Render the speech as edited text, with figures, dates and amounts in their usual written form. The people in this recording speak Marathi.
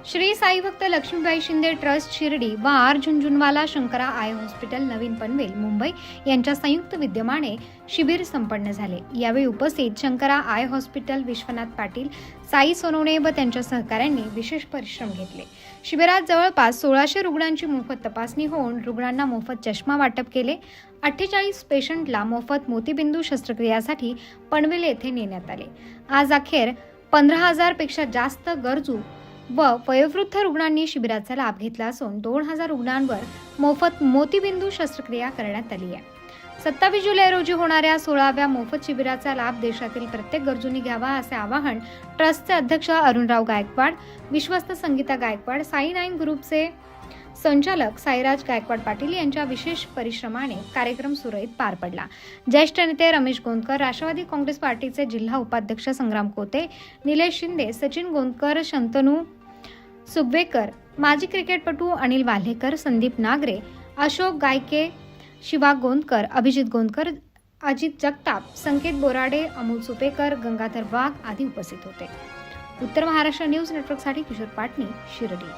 श्री साई भक्त लक्ष्मीबाई शिंदे ट्रस्ट शिर्डी व R Jhunjhunwala Shankara eye hospital नवीन पनवेल मुंबई यांच्या संयुक्त विद्यमाने शिबिर संपन्न झाले। यावेळी उपस्थित शंकरा आय हॉस्पिटल विश्वनाथ पाटील, साई सोनवणे व त्यांच्या सहकाऱ्यांनी विशेष परिश्रम घेतले। शिबिरात जवळपास 1600 रुग्णांची मोफत तपासणी होऊन रुग्णांना मोफत चष्मा वाटप केले। 48 पेशंटला मोफत मोतीबिंदू शस्त्रक्रियासाठी पनवेल येथे नेण्यात आले। आज अखेर 15,000 पेक्षा जास्त गरजू व वयोवृद्ध रुग्णांनी शिबिराचा लाभ घेतला असून 2,000 रुग्णांवर मोफत मोतीबिंदू शस्त्रक्रिया करण्यात आली आहे। 27 जुलै रोजी होणाऱ्या 16व्या मोफत शिबिराचा लाभ देशातील प्रत्येक गरजूंनी घ्यावा असे आवाहन ट्रस्टचे अध्यक्ष अरुणराव गायकवाड, विश्वस्त संगीता गायकवाड, साई 9 ग्रुपचे संचालक साईराज गायकवाड पाटील यांच्या विशेष परिश्रमाने कार्यक्रम सुरळीत पार पडला। ज्येष्ठ नेते रमेश गोंदकर, राष्ट्रवादी काँग्रेस पार्टीचे जिल्हा उपाध्यक्ष संग्राम कोते, निलेश शिंदे, सचिन गोंदकर, शंतनू सुगवेकर, माजी क्रिकेटपटू अनिल वाल्हेकर, संदीप नागरे, अशोक गायके, शिवा गोंदकर, अभिजित गोंदकर, अजित जगताप, संकेत बोराडे, अमोल सुपेकर, गंगाधर वाघ आदी उपस्थित होते। उत्तर महाराष्ट्र न्यूज नेटवर्कसाठी किशोर पाटणी, शिर्डी।